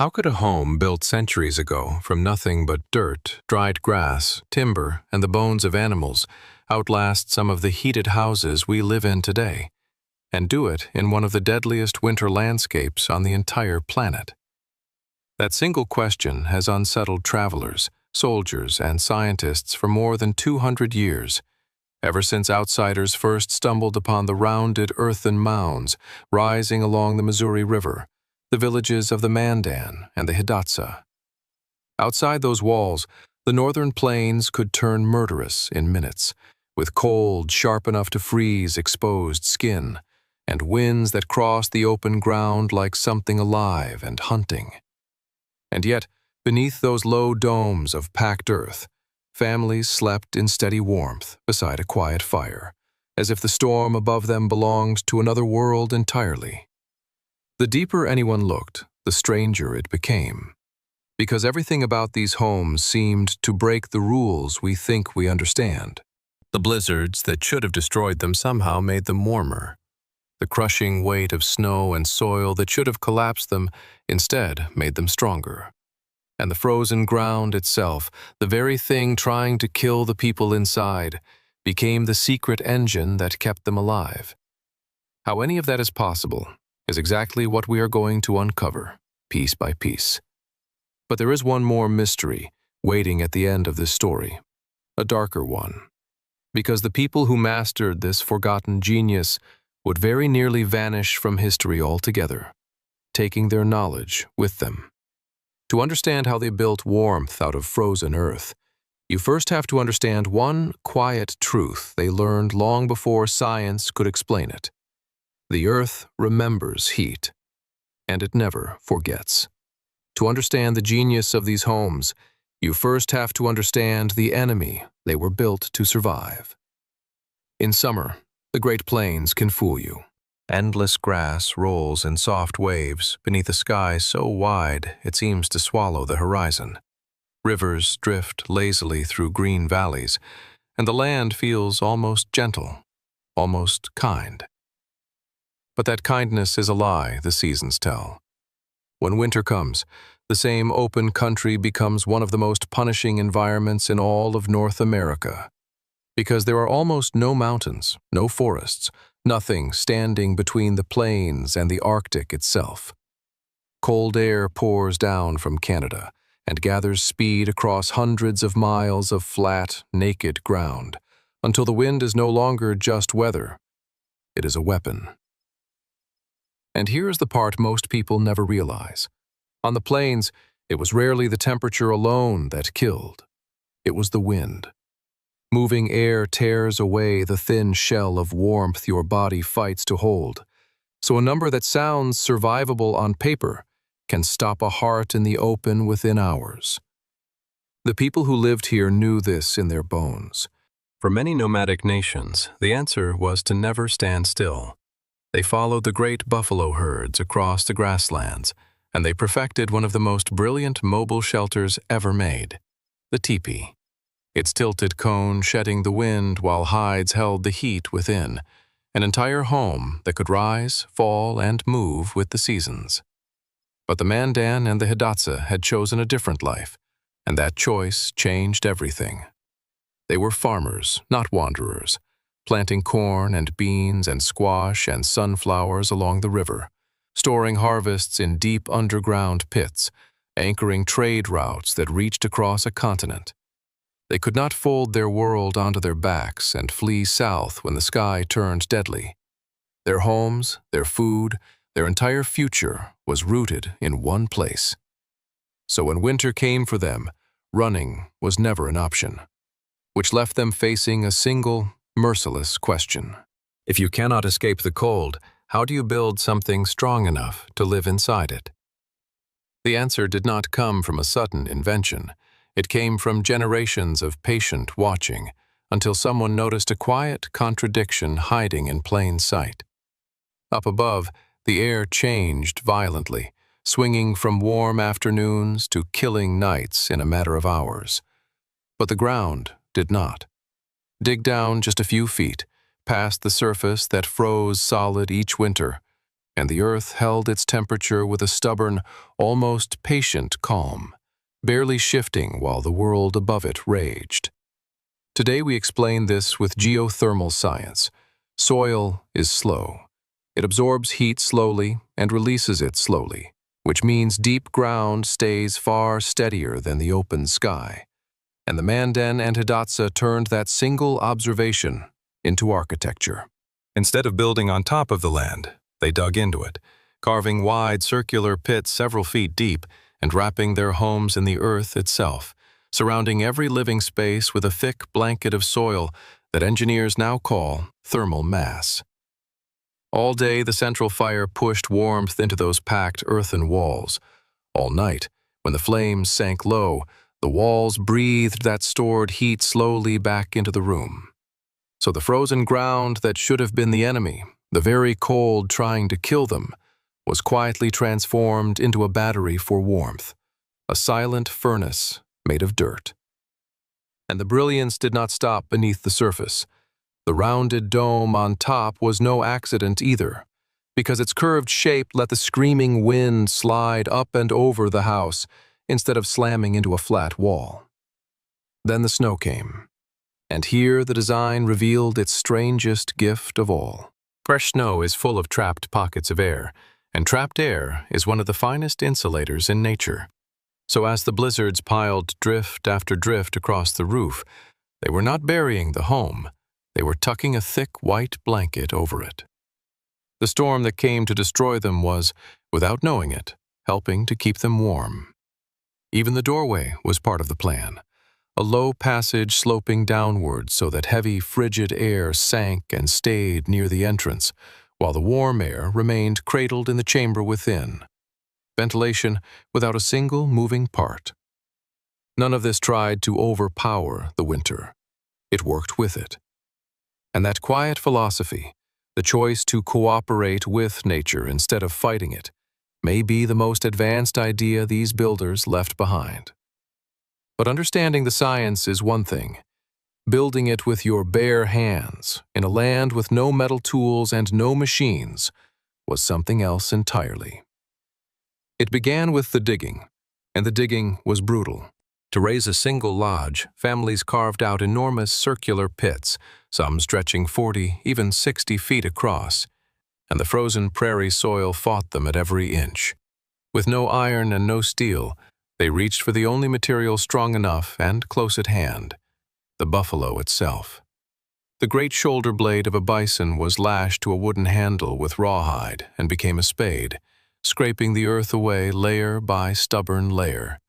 How could a home built centuries ago from nothing but dirt, dried grass, timber, and the bones of animals outlast some of the heated houses we live in today, and do it in one of the deadliest winter landscapes on the entire planet? That single question has unsettled travelers, soldiers, and scientists for more than 200 years, ever since outsiders first stumbled upon the rounded earthen mounds rising along the Missouri River, the villages of the Mandan and the Hidatsa. Outside those walls, the northern plains could turn murderous in minutes, with cold sharp enough to freeze exposed skin, and winds that crossed the open ground like something alive and hunting. And yet, beneath those low domes of packed earth, families slept in steady warmth beside a quiet fire, as if the storm above them belonged to another world entirely. The deeper anyone looked, the stranger it became, because everything about these homes seemed to break the rules we think we understand. The blizzards that should have destroyed them somehow made them warmer. The crushing weight of snow and soil that should have collapsed them instead made them stronger. And the frozen ground itself, the very thing trying to kill the people inside, became the secret engine that kept them alive. How any of that is possible is exactly what we are going to uncover, piece by piece. But there is one more mystery waiting at the end of this story, a darker one, because the people who mastered this forgotten genius would very nearly vanish from history altogether, taking their knowledge with them. To understand how they built warmth out of frozen earth, you first have to understand one quiet truth they learned long before science could explain it. The earth remembers heat, and it never forgets. To understand the genius of these homes, you first have to understand the enemy they were built to survive. In summer, the Great Plains can fool you. Endless grass rolls in soft waves beneath a sky so wide it seems to swallow the horizon. Rivers drift lazily through green valleys, and the land feels almost gentle, almost kind. But that kindness is a lie, the seasons tell. When winter comes, the same open country becomes one of the most punishing environments in all of North America, because there are almost no mountains, no forests, nothing standing between the plains and the Arctic itself. Cold air pours down from Canada and gathers speed across hundreds of miles of flat, naked ground, until the wind is no longer just weather. It is a weapon. And here is the part most people never realize. On the plains, it was rarely the temperature alone that killed. It was the wind. Moving air tears away the thin shell of warmth your body fights to hold, so a number that sounds survivable on paper can stop a heart in the open within hours. The people who lived here knew this in their bones. For many nomadic nations, the answer was to never stand still. They followed the great buffalo herds across the grasslands, and they perfected one of the most brilliant mobile shelters ever made, the tipi. Its tilted cone shedding the wind while hides held the heat within, an entire home that could rise, fall, and move with the seasons. But the Mandan and the Hidatsa had chosen a different life, and that choice changed everything. They were farmers, not wanderers, planting corn and beans and squash and sunflowers along the river, storing harvests in deep underground pits, anchoring trade routes that reached across a continent. They could not fold their world onto their backs and flee south when the sky turned deadly. Their homes, their food, their entire future was rooted in one place. So when winter came for them, running was never an option, which left them facing a single, merciless question. If you cannot escape the cold, how do you build something strong enough to live inside it? The answer did not come from a sudden invention. It came from generations of patient watching, until someone noticed a quiet contradiction hiding in plain sight. Up above, the air changed violently, swinging from warm afternoons to killing nights in a matter of hours. But the ground did not. Dig down just a few feet, past the surface that froze solid each winter, and the earth held its temperature with a stubborn, almost patient calm, barely shifting while the world above it raged. Today we explain this with geothermal science. Soil is slow. It absorbs heat slowly and releases it slowly, which means deep ground stays far steadier than the open sky. And the Mandan and Hidatsa turned that single observation into architecture. Instead of building on top of the land, they dug into it, carving wide circular pits several feet deep and wrapping their homes in the earth itself, surrounding every living space with a thick blanket of soil that engineers now call thermal mass. All day, the central fire pushed warmth into those packed earthen walls. All night, when the flames sank low, the walls breathed that stored heat slowly back into the room. So the frozen ground that should have been the enemy, the very cold trying to kill them, was quietly transformed into a battery for warmth, a silent furnace made of dirt. And the brilliance did not stop beneath the surface. The rounded dome on top was no accident either, because its curved shape let the screaming wind slide up and over the house instead of slamming into a flat wall. Then the snow came, and here the design revealed its strangest gift of all. Fresh snow is full of trapped pockets of air, and trapped air is one of the finest insulators in nature. So as the blizzards piled drift after drift across the roof, they were not burying the home, they were tucking a thick white blanket over it. The storm that came to destroy them was, without knowing it, helping to keep them warm. Even the doorway was part of the plan, a low passage sloping downward so that heavy, frigid air sank and stayed near the entrance, while the warm air remained cradled in the chamber within. Ventilation without a single moving part. None of this tried to overpower the winter. It worked with it. And that quiet philosophy, the choice to cooperate with nature instead of fighting it, may be the most advanced idea these builders left behind. But understanding the science is one thing. Building it with your bare hands, in a land with no metal tools and no machines, was something else entirely. It began with the digging, and the digging was brutal. To raise a single lodge, families carved out enormous circular pits, some stretching 40, even 60 feet across, and the frozen prairie soil fought them at every inch. With no iron and no steel, they reached for the only material strong enough and close at hand, the buffalo itself. The great shoulder blade of a bison was lashed to a wooden handle with rawhide and became a spade, scraping the earth away layer by stubborn layer.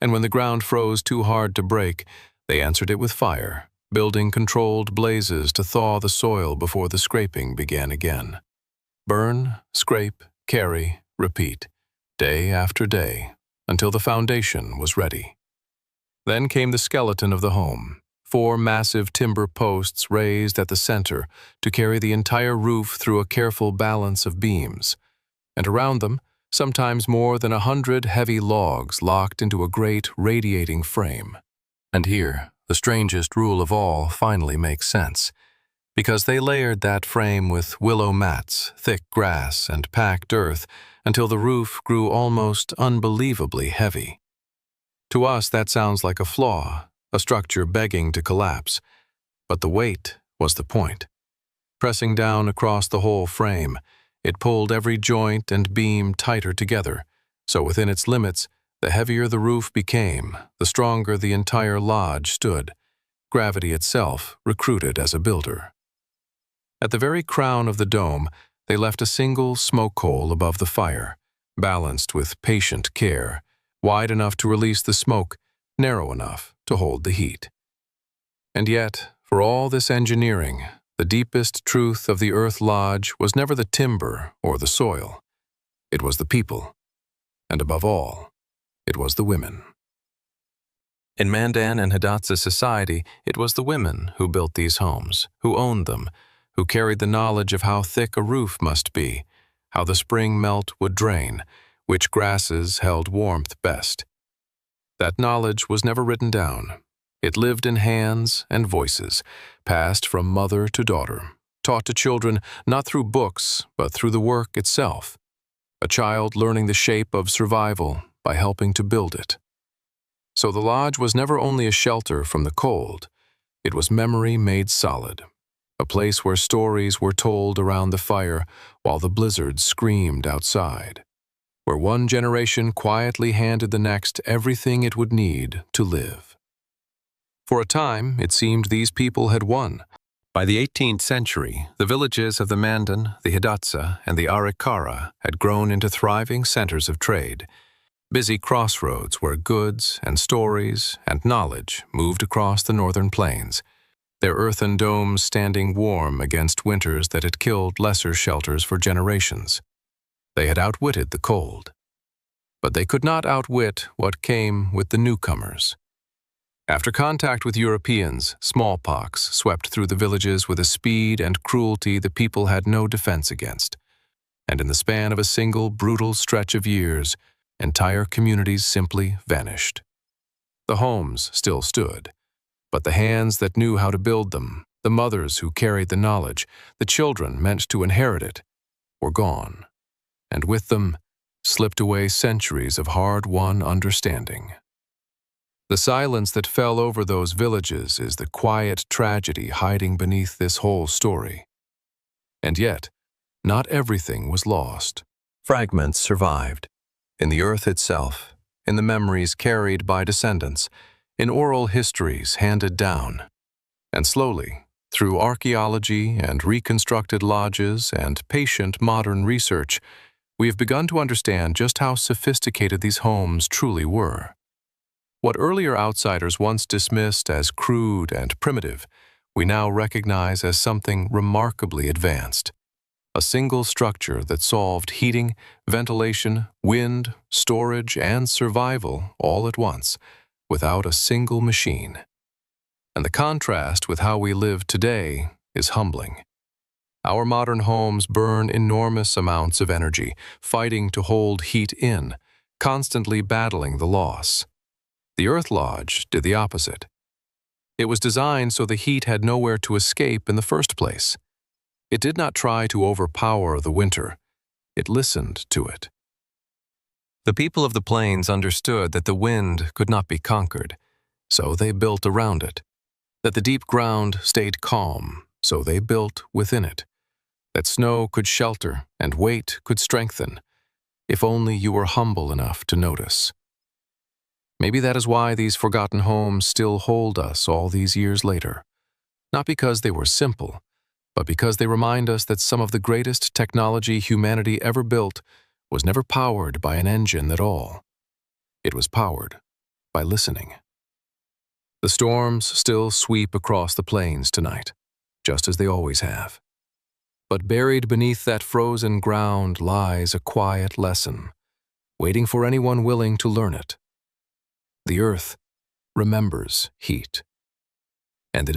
And when the ground froze too hard to break, they answered it with fire, building controlled blazes to thaw the soil before the scraping began again. Burn, scrape, carry, repeat, day after day, until the foundation was ready. Then came the skeleton of the home, 4 massive timber posts raised at the center to carry the entire roof through a careful balance of beams, and around them, sometimes more than 100 heavy logs locked into a great radiating frame. And here, the strangest rule of all finally makes sense, because they layered that frame with willow mats, thick grass, and packed earth until the roof grew almost unbelievably heavy. To us, that sounds like a flaw, a structure begging to collapse, but the weight was the point. Pressing down across the whole frame, it pulled every joint and beam tighter together, so within its limits, the heavier the roof became, the stronger the entire lodge stood, gravity itself recruited as a builder. At the very crown of the dome, they left a single smoke hole above the fire, balanced with patient care, wide enough to release the smoke, narrow enough to hold the heat. And yet, for all this engineering, the deepest truth of the Earth Lodge was never the timber or the soil. It was the people. And above all, it was the women. In Mandan and Hidatsa society, it was the women who built these homes, who owned them, who carried the knowledge of how thick a roof must be, how the spring melt would drain, which grasses held warmth best. That knowledge was never written down. It lived in hands and voices, passed from mother to daughter, taught to children not through books, but through the work itself. A child learning the shape of survival by helping to build it. So the lodge was never only a shelter from the cold, it was memory made solid, a place where stories were told around the fire while the blizzard screamed outside, where one generation quietly handed the next everything it would need to live. For a time, it seemed these people had won. By the 18th century, the villages of the Mandan, the Hidatsa, and the Arikara had grown into thriving centers of trade, busy crossroads where goods and stories and knowledge moved across the northern plains, their earthen domes standing warm against winters that had killed lesser shelters for generations. They had outwitted the cold. But they could not outwit what came with the newcomers. After contact with Europeans, smallpox swept through the villages with a speed and cruelty the people had no defense against. And in the span of a single brutal stretch of years, entire communities simply vanished. The homes still stood, but the hands that knew how to build them, the mothers who carried the knowledge, the children meant to inherit it, were gone. And with them slipped away centuries of hard-won understanding. The silence that fell over those villages is the quiet tragedy hiding beneath this whole story. And yet, not everything was lost. Fragments survived. In the earth itself, in the memories carried by descendants, in oral histories handed down. And slowly, through archaeology and reconstructed lodges and patient modern research, we have begun to understand just how sophisticated these homes truly were. What earlier outsiders once dismissed as crude and primitive, we now recognize as something remarkably advanced. A single structure that solved heating, ventilation, wind, storage, and survival all at once, without a single machine. And the contrast with how we live today is humbling. Our modern homes burn enormous amounts of energy, fighting to hold heat in, constantly battling the loss. The Earth Lodge did the opposite. It was designed so the heat had nowhere to escape in the first place. It did not try to overpower the winter. It listened to it. The people of the plains understood that the wind could not be conquered, so they built around it. That the deep ground stayed calm, so they built within it. That snow could shelter and weight could strengthen, if only you were humble enough to notice. Maybe that is why these forgotten homes still hold us all these years later. Not because they were simple, but because they remind us that some of the greatest technology humanity ever built was never powered by an engine at all. It was powered by listening. The storms still sweep across the plains tonight, just as they always have. But buried beneath that frozen ground lies a quiet lesson, waiting for anyone willing to learn it. The earth remembers heat.